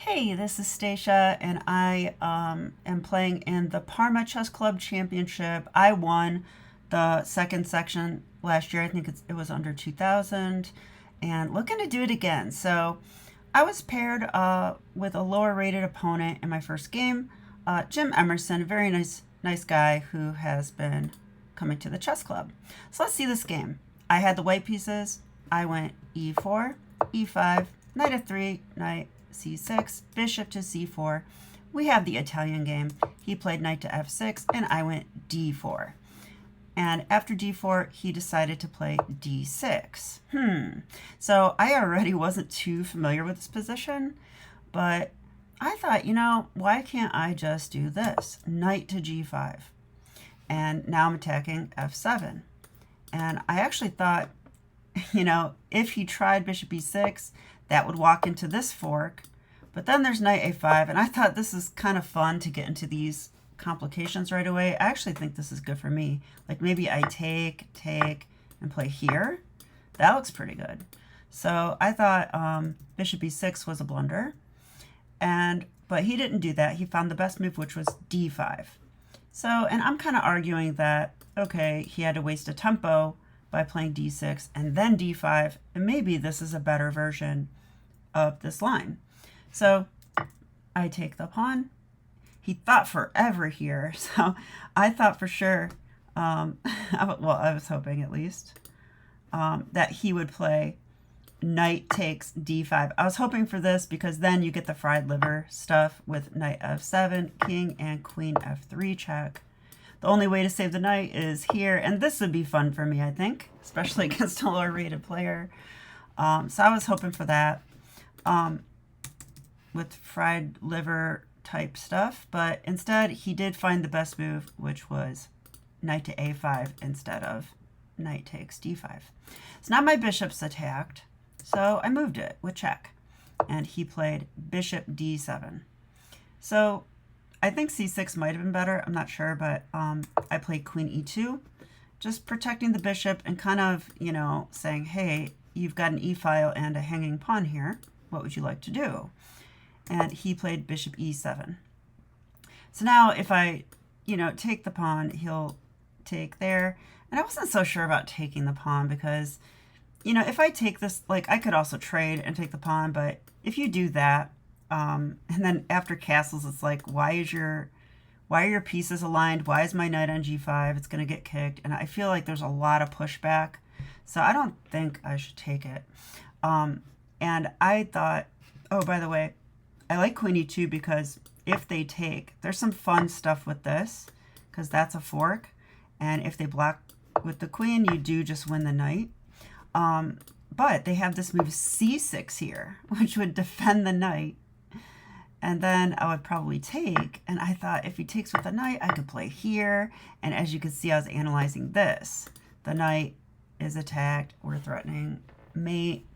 Hey, this is Stacia, and I am playing in the Parma Chess Club Championship. I won the second section last year. I think it was under 2000, and looking to do it again. So I was paired with a lower rated opponent in my first game, Jim Emerson, a very nice guy who has been coming to the chess club. So let's see this game. I had the white pieces. I went e4, e5, knight f3, knight c6, bishop to c4. We have the Italian game. He played knight to f6, and I went d4. And after d4, he decided to play d6. So I already wasn't too familiar with this position, but I thought, why can't I just do this? Knight to g5. And now I'm attacking f7. And I actually thought, if he tried bishop e6, that would walk into this fork. But then there's knight a5, and I thought this is kind of fun to get into these complications right away. I actually think this is good for me. Like maybe I take, and play here. That looks pretty good. So I thought bishop e6 was a blunder. But he didn't do that. He found the best move, which was d5. So, and I'm kind of arguing that, okay, he had to waste a tempo by playing d6 and then d5, and maybe this is a better version of this line. So I take the pawn. He thought forever here, so I thought for sure, well, I was hoping at least, that he would play knight takes d5. I was hoping for this because then you get the fried liver stuff with knight f7, king and queen f3 check. The only way to save the knight is here, and this would be fun for me, I think, especially against a lower rated player. So I was hoping for that with fried liver type stuff, but instead he did find the best move, which was knight to a5 instead of knight takes d5. So now my bishop's attacked, so I moved it with check, and he played bishop d7. So I think c6 might have been better. I'm not sure, but I played queen e2, just protecting the bishop and kind of, saying, hey, you've got an e-file and a hanging pawn here. What would you like to do? And he played bishop e7. So now if I, take the pawn, he'll take there. And I wasn't so sure about taking the pawn because, if I take this, like I could also trade and take the pawn, but if you do that, and then after castles, it's like, why are your pieces aligned? Why is my knight on g5? It's going to get kicked. And I feel like there's a lot of pushback. So I don't think I should take it. And I thought, oh, by the way, I like queen e2 because if they take, there's some fun stuff with this because that's a fork. And if they block with the queen, you do just win the knight. But they have this move c6 here, which would defend the knight. And then I would probably take, and I thought if he takes with the knight, I could play here. And as you can see, I was analyzing this. The knight is attacked. We're threatening mate.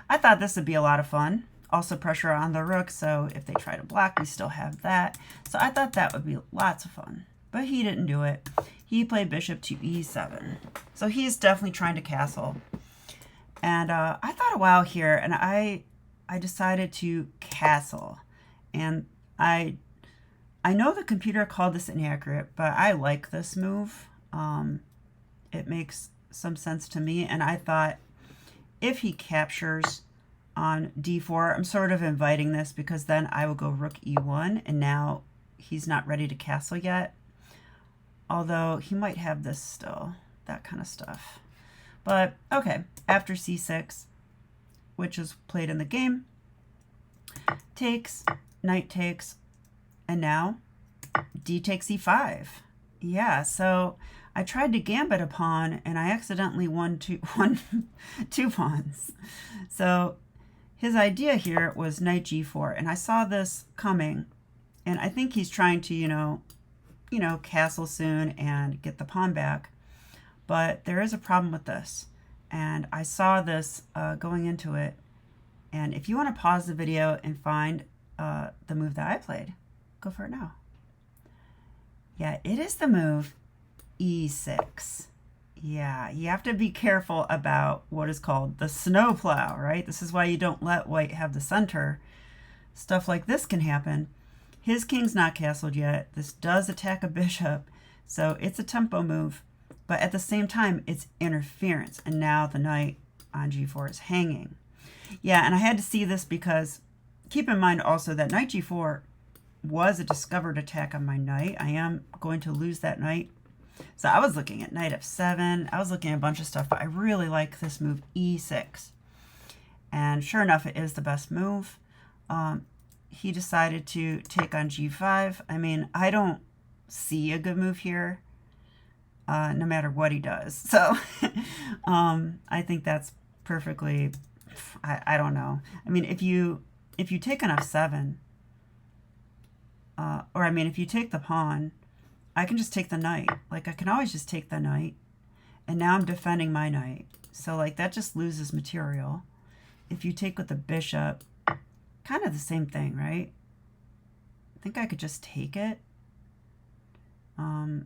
I thought this would be a lot of fun. Also pressure on the rook, so if they try to block, we still have that. So I thought that would be lots of fun. But he didn't do it. He played bishop to e7. So he's definitely trying to castle. And I thought a while here, and I decided to castle. And I know the computer called this inaccurate, but I like this move. It makes some sense to me. And I thought if he captures on d4, I'm sort of inviting this because then I will go rook e1, and now he's not ready to castle yet. Although he might have this still, that kind of stuff. But okay, after c6, which is played in the game, takes, knight takes, and now d takes e5. Yeah, so I tried to gambit a pawn, and I accidentally won two pawns. So his idea here was knight g4, and I saw this coming, and I think he's trying to, castle soon and get the pawn back. But there is a problem with this, and I saw this going into it. And if you want to pause the video and find the move that I played, go for it now. Yeah, it is the move e6. Yeah, you have to be careful about what is called the snowplow, right? This is why you don't let white have the center. stuff like this can happen. His king's not castled yet. This does attack a bishop, so it's a tempo move. But at the same time, it's interference. And now the knight on g4 is hanging. Yeah, and I had to see this because keep in mind also that knight g4 was a discovered attack on my knight. I am going to lose that knight. So I was looking at knight f7. I was looking at a bunch of stuff, but I really like this move e6. And sure enough, it is the best move. He decided to take on g5. I mean, I don't see a good move here, no matter what he does. So I think that's perfectly, I don't know. I mean, if you take on f7, or I mean, if you take the pawn, I can just take the knight. Like, I can always just take the knight. And now I'm defending my knight. So, like, that just loses material. If you take with the bishop, kind of the same thing, right? I think I could just take it.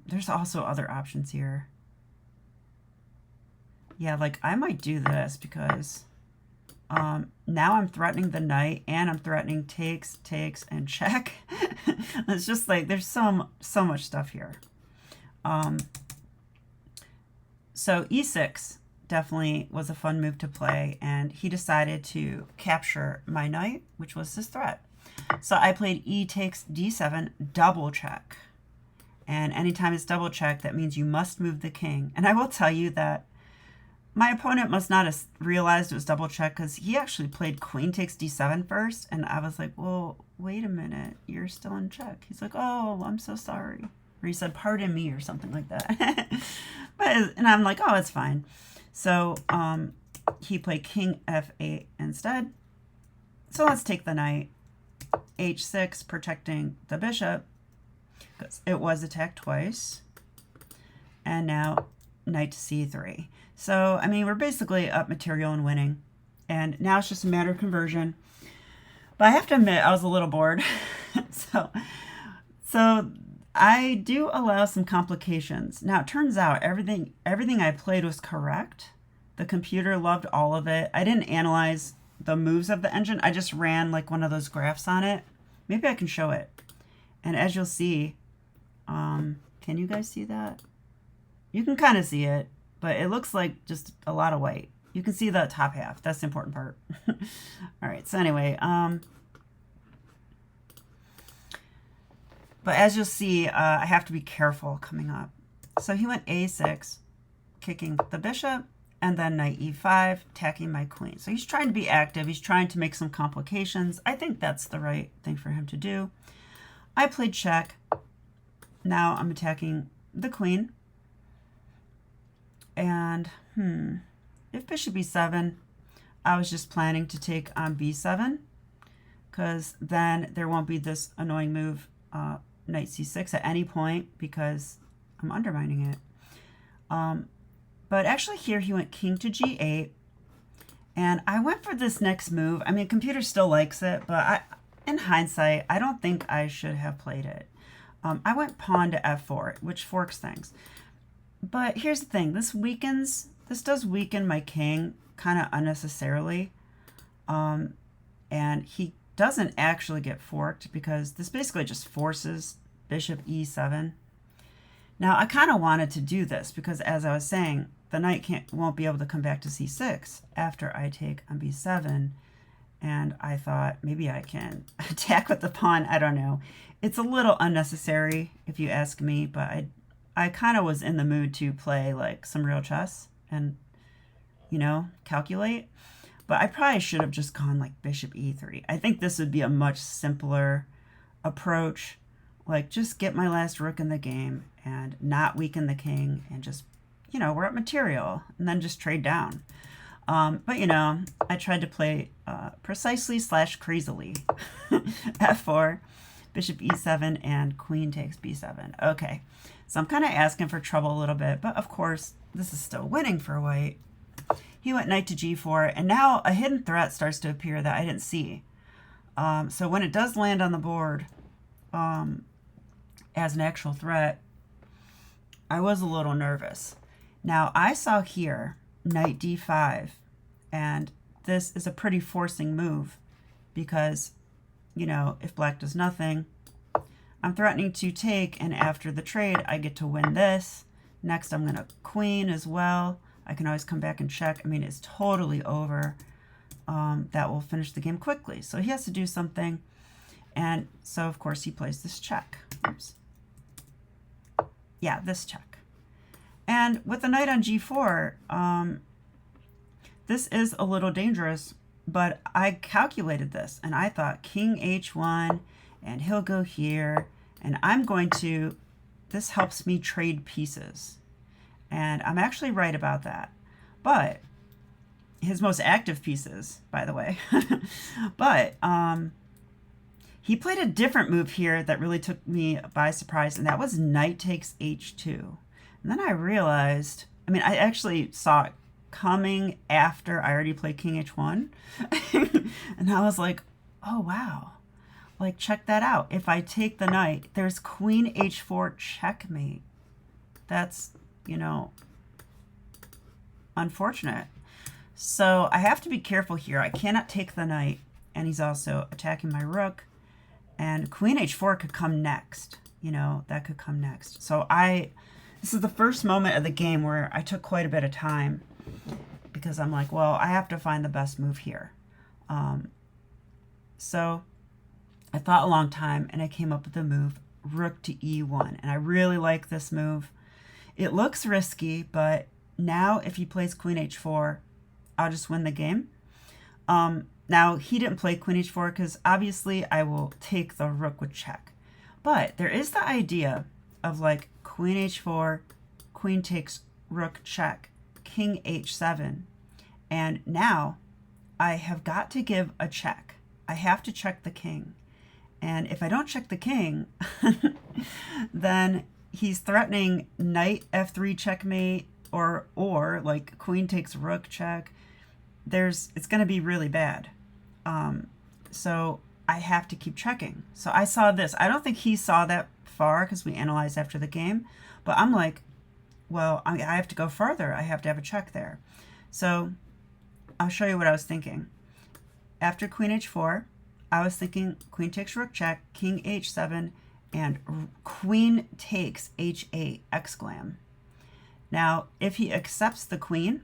There's also other options here. Yeah, like, I might do this because now I'm threatening the knight and I'm threatening takes, and check. It's just like there's so much stuff here. So e6 definitely was a fun move to play, and he decided to capture my knight, which was his threat. So I played e takes d7, double check. And anytime it's double check, that means you must move the king. And I will tell you that my opponent must not have realized it was double check because he actually played queen takes d7 first. And I was like, well, wait a minute. You're still in check. He's like, oh, I'm so sorry. Or he said, pardon me or something like that. And I'm like, oh, it's fine. So he played king f8 instead. So let's take the knight. h6, protecting the bishop because it was attacked twice. And now knight to c3. So, I mean, we're basically up material and winning. And now it's just a matter of conversion. But I have to admit, I was a little bored. So I do allow some complications. Now, it turns out everything I played was correct. The computer loved all of it. I didn't analyze the moves of the engine. I just ran like one of those graphs on it. Maybe I can show it. And as you'll see, can you guys see that? You can kind of see it, but it looks like just a lot of white. You can see the top half. That's the important part. All right, so anyway, but as you'll see, I have to be careful coming up. So he went a6, kicking the bishop, and then knight e5, attacking my queen. So he's trying to be active. He's trying to make some complications. I think that's the right thing for him to do. I played check. Now I'm attacking the queen. And, if bishop e7, I was just planning to take on b7, because then there won't be this annoying move, knight c6 at any point, because I'm undermining it. But actually here he went king to g8, and I went for this next move. I mean, computer still likes it, but in hindsight, I don't think I should have played it. I went pawn to f4, which forks things. But here's the thing, this does weaken my king kind of unnecessarily. And he doesn't actually get forked because this basically just forces bishop e7. Now, I kind of wanted to do this because, as I was saying, the knight won't be able to come back to c6 after I take on b7. And I thought maybe I can attack with the pawn. I don't know. It's a little unnecessary if you ask me, but I kind of was in the mood to play like some real chess and, you know, calculate. But I probably should have just gone like bishop e3. I think this would be a much simpler approach. Like, just get my last rook in the game and not weaken the king and just, you know, we're at material and then just trade down. But, you know, I tried to play precisely / crazily. f4, bishop e7, and queen takes b7. Okay, so I'm kind of asking for trouble a little bit, but of course, this is still winning for white. He went knight to g4, and now a hidden threat starts to appear that I didn't see. So when it does land on the board as an actual threat, I was a little nervous. Now, I saw here knight d5, and this is a pretty forcing move because you know, if black does nothing, I'm threatening to take, and after the trade, I get to win this. Next, I'm going to queen as well. I can always come back and check. I mean, it's totally over. That will finish the game quickly. So he has to do something. And so, of course, he plays this check. Oops. Yeah, this check. And with the knight on g4, this is a little dangerous, but I calculated this, and I thought king h1, and he'll go here, and I'm going to, this helps me trade pieces. And I'm actually right about that. But his most active pieces, by the way. But he played a different move here that really took me by surprise, and that was knight takes h2. And then I realized, I mean, I actually saw it coming after I already played king h1. And I was like, oh, wow. Like, check that out. If I take the knight, there's queen h4 checkmate. That's, you know, unfortunate. So I have to be careful here. I cannot take the knight, and he's also attacking my rook. And queen h4 could come next. You know, that could come next. So this is the first moment of the game where I took quite a bit of time because I'm like, well, I have to find the best move here. So I thought a long time, and I came up with the move rook to e1. And I really like this move. It looks risky, but now if he plays queen h4, I'll just win the game. Now, he didn't play queen h4 because obviously I will take the rook with check. But there is the idea of like queen h4, queen takes rook check, king h7. And now I have got to give a check. I have to check the king. And if I don't check the king, then he's threatening knight f3 checkmate or like queen takes rook check. It's going to be really bad. So I have to keep checking. So I saw this. I don't think he saw that far because we analyzed after the game. But I'm like, well, I have to go further. I have to have a check there. So I'll show you what I was thinking. After queen h4, I was thinking queen takes rook check, king h7, and queen takes h8, exclam. Now, if he accepts the queen,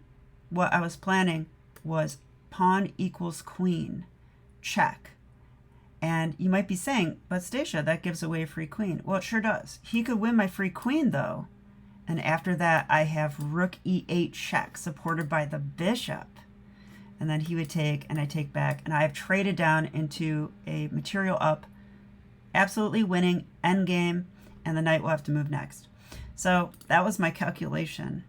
what I was planning was pawn equals queen, check. And you might be saying, but Stacia, that gives away a free queen. Well, it sure does. He could win my free queen, though. And after that, I have rook e8 check, supported by the bishop. And then he would take, and I take back. And I have traded down into a material up, absolutely winning, endgame, and the knight will have to move next. So that was my calculation.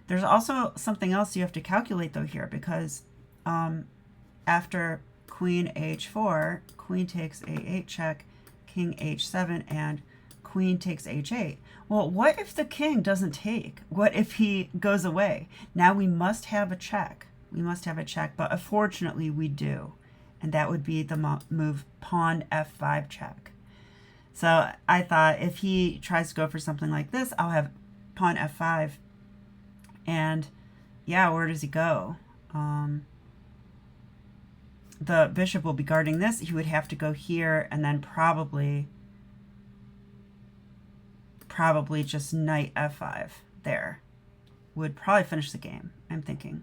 There's also something else you have to calculate, though, here, because after queen h4, queen takes a8 check, king h7, and queen takes h8. Well, what if the king doesn't take? What if he goes away? Now we must have a check. We must have a check, but unfortunately we do. And that would be the move pawn f5 check. So I thought if he tries to go for something like this, I'll have pawn f5. And yeah, where does he go? The bishop will be guarding this. He would have to go here and then probably just knight f5 there. Would probably finish the game, I'm thinking.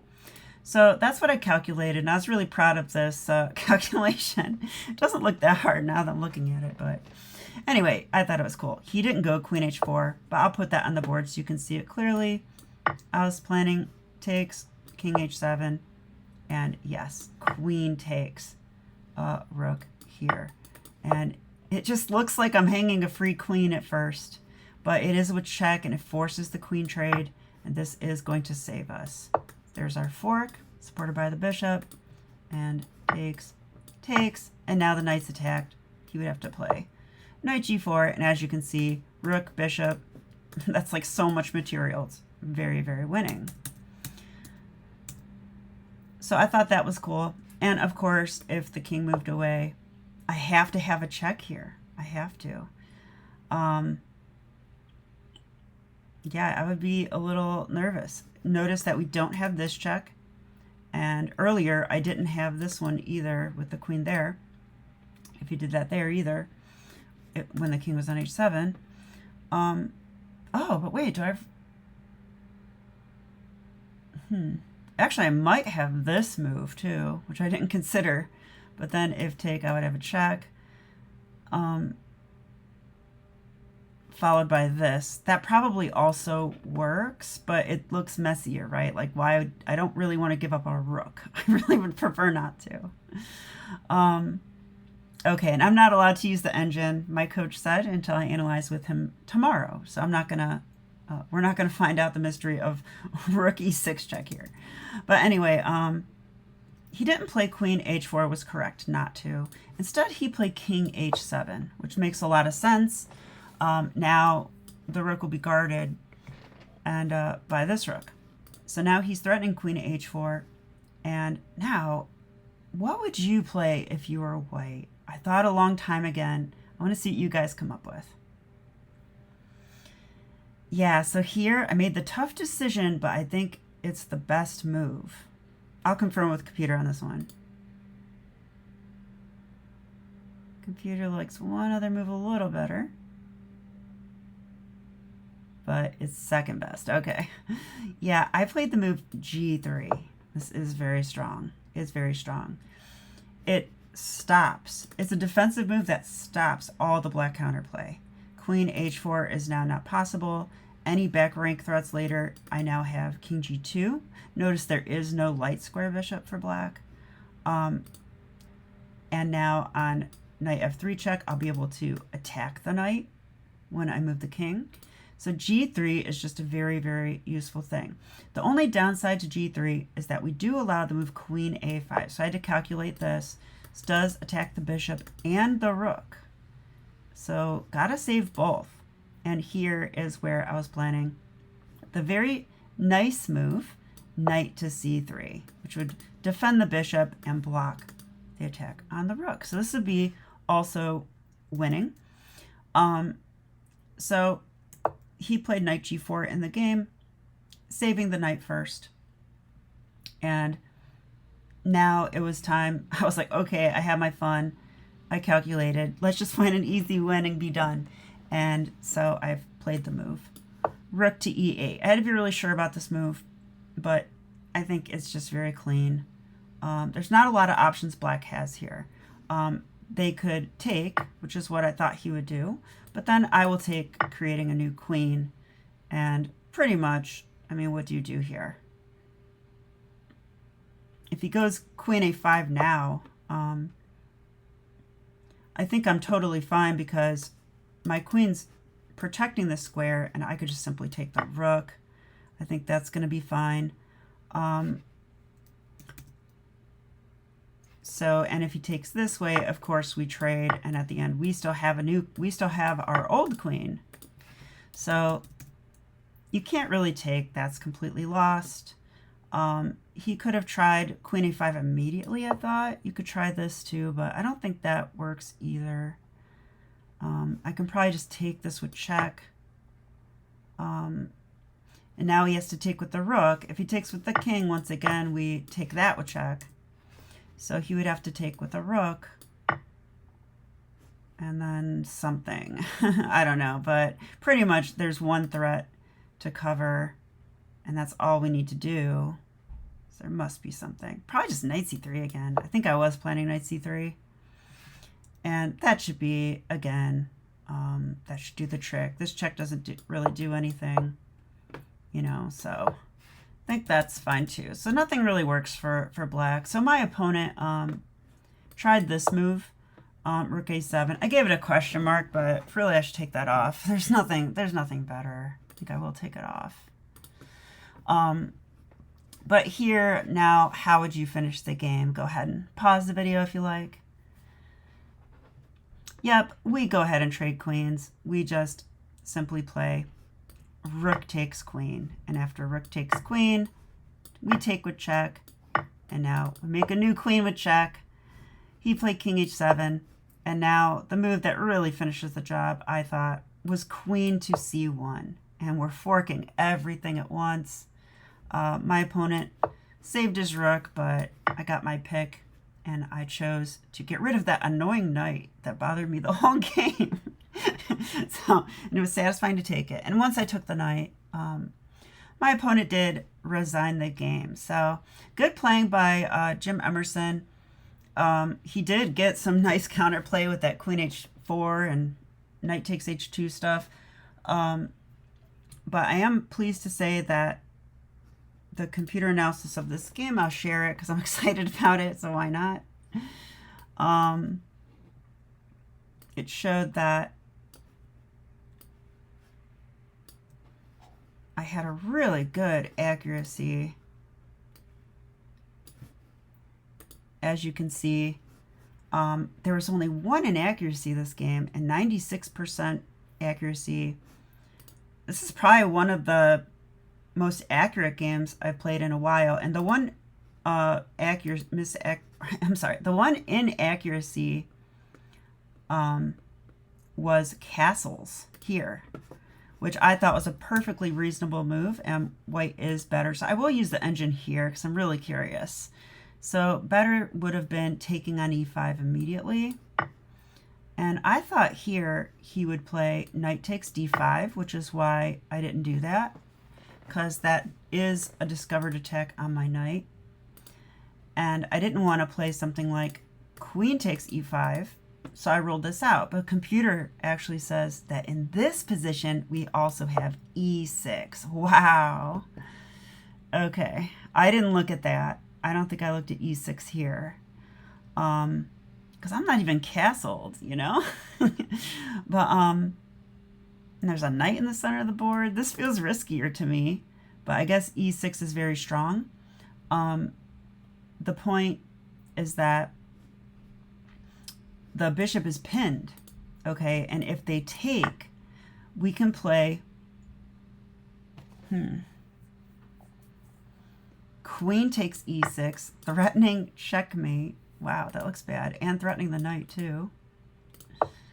So that's what I calculated, and I was really proud of this calculation. It doesn't look that hard now that I'm looking at it, but anyway, I thought it was cool. He didn't go queen h4, but I'll put that on the board so you can see it clearly. I was planning takes, king h7, and yes, queen takes rook here. And it just looks like I'm hanging a free queen at first, but it is with check, and it forces the queen trade, and this is going to save us. There's our fork, supported by the bishop, and takes, and now the knight's attacked. He would have to play knight g4, and as you can see, rook, bishop, that's like so much material. It's very, very winning. So I thought that was cool. And of course, if the king moved away, I have to have a check here. I have to. Yeah, I would be a little nervous. Notice that we don't have this check. And earlier, I didn't have this one either with the queen there. If if he did that there either, when the king was on h7. Oh, but wait, do I have... Actually, I might have this move too, which I didn't consider. But then if take, I would have a check. Followed by this. That probably also works, but it looks messier, right? Like, why? I don't really want to give up a rook. I really would prefer not to. Okay, and I'm not allowed to use the engine, my coach said, until I analyze with him tomorrow. So I'm not going to, we're not going to find out the mystery of rook e6 check here. But anyway, he didn't play queen h4, was correct not to. Instead, he played king h7, which makes a lot of sense. Now the rook will be guarded and by this rook. So now he's threatening queen h4. And now, what would you play if you were white? I thought a long time again. I want to see what you guys come up with. Yeah, so here I made the tough decision, but I think it's the best move. I'll confirm with computer on this one. Computer likes one other move a little better, but it's second best. Okay. Yeah, I played the move g3. This is very strong. It's very strong. It stops. It's a defensive move that stops all the black counterplay. Queen h4 is now not possible. Any back rank threats later, I now have king g2. Notice there is no light square bishop for black. And now on knight f3 check, I'll be able to attack the knight when I move the king. So g3 is just a very, very useful thing. The only downside to g3 is that we do allow the move queen a5. So I had to calculate this. This does attack the bishop and the rook. So gotta save both. And here is where I was planning the very nice move, knight to c3, which would defend the bishop and block the attack on the rook. So this would be also winning. So he played knight g4 in the game, saving the knight first. And now it was time. I was like, okay, I had my fun. I calculated. Let's just find an easy win and be done. And so I've played the move. Rook to e8. I had to be really sure about this move, but I think it's just very clean. There's not a lot of options black has here. They could take, which is what I thought he would do, but then I will take creating a new queen. And pretty much, I mean, what do you do here? If he goes queen a5 now, I think I'm totally fine because my queen's protecting the square and I could just simply take the rook. I think that's going to be fine. So, and if he takes this way, of course we trade, and at the end we still have our old queen. So you can't really take, that's completely lost. He could have tried queen a5 immediately, I thought. You could try this too, but I don't think that works either. I can probably just take this with check. And now he has to take with the rook. If he takes with the king, once again, we take that with check. So he would have to take with a rook. And then something. I don't know, but pretty much there's one threat to cover. And that's all we need to do. So there must be something. Probably just knight c3 again. I think I was planning knight c3. And that should be, again, that should do the trick. This check doesn't really do anything, you know, so I think that's fine too. So nothing really works for black. So my opponent tried this move, rook a7. I gave it a question mark, but really I should take that off. There's nothing better. I think I will take it off. But here, now, how would you finish the game? Go ahead and pause the video if you like. Yep, we go ahead and trade queens. We just simply play rook takes queen. And after rook takes queen, we take with check. And now we make a new queen with check. He played king h7. And now the move that really finishes the job, I thought, was queen to c1. And we're forking everything at once. My opponent saved his rook, but I got my pick. and I chose to get rid of that annoying knight that bothered me the whole game. And it was satisfying to take it. And once I took the knight, my opponent did resign the game. So good playing by Jim Emerson. He did get some nice counterplay with that queen h4 and knight takes h2 stuff. But I am pleased to say that the computer analysis of this game, I'll share it because I'm excited about it, so why not? It showed that I had a really good accuracy. As you can see, there was only 1 inaccuracy this game and 96% accuracy. This is probably one of the most accurate games I've played in a while. And the one the one inaccuracy was castles here, which I thought was a perfectly reasonable move, and white is better. So I will use the engine here because I'm really curious. So better would have been taking on e5 immediately. And I thought here he would play knight takes d5, which is why I didn't do that, because that is a discovered attack on my knight. And I didn't want to play something like queen takes e5, so I ruled this out. But computer actually says that in this position, we also have e6. Wow. Okay, I didn't look at that. I don't think I looked at e6 here. Because I'm not even castled, you know? But and there's a knight in the center of the board. This feels riskier to me, but I guess e6 is very strong. The point is that the bishop is pinned, okay? And if they take, we can play queen takes e6, threatening checkmate. Wow, that looks bad. And threatening the knight too.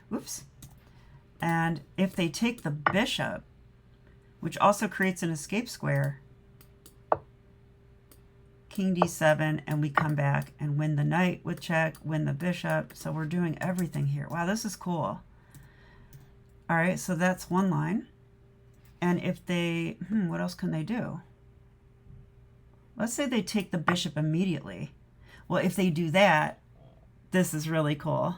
Whoops. And if they take the bishop, which also creates an escape square, king d7, and we come back and win the knight with check, win the bishop. So we're doing everything here. Wow, this is cool. All right, so that's one line. And if they, what else can they do? Let's say they take the bishop immediately. Well, if they do that, this is really cool.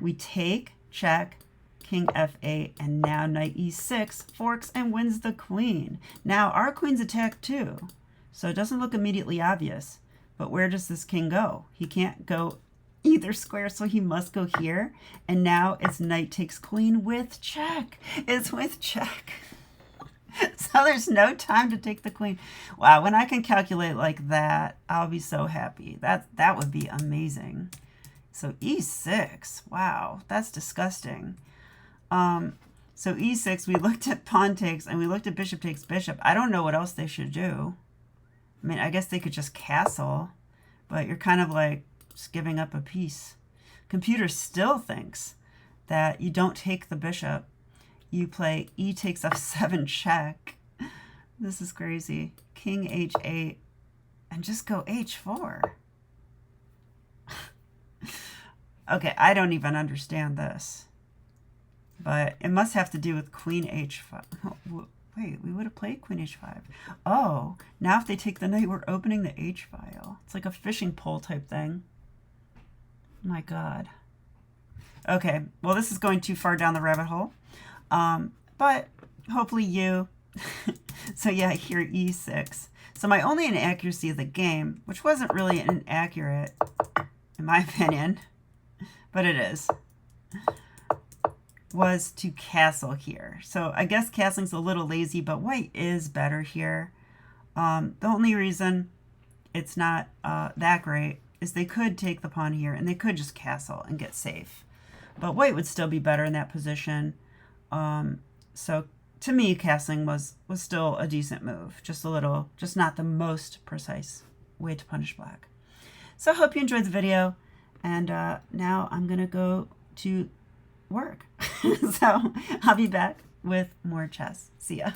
We take, check, king f8, and now knight e6 forks and wins the queen. Now our queen's attacked too, so it doesn't look immediately obvious. But where does this king go? He can't go either square, so he must go here. And now it's knight takes queen with check. It's with check. So there's no time to take the queen. Wow, when I can calculate like that, I'll be so happy. That would be amazing. So e6, wow, that's disgusting. So e6, we looked at pawn takes and we looked at bishop takes bishop. I don't know what else they should do. I mean, I guess they could just castle, but you're kind of like just giving up a piece. Computer still thinks that you don't take the bishop. You play e takes f7 check. This is crazy. King h8 and just go h4. Okay, I don't even understand this. But it must have to do with queen h5. Oh, wait, we would have played queen h5. Oh, now if they take the knight, we're opening the h file. It's like a fishing pole type thing. My God. Okay, well, this is going too far down the rabbit hole. But hopefully you, so yeah, here e6. So my only inaccuracy of the game, which wasn't really inaccurate, in my opinion, but it is, was to castle here. So I guess castling's a little lazy, but white is better here. The only reason it's not that great is they could take the pawn here, and they could just castle and get safe. But white would still be better in that position. So to me, castling was still a decent move. Just a little, just not the most precise way to punish black. So I hope you enjoyed the video. And now I'm going to go to work. So I'll be back with more chess. See ya.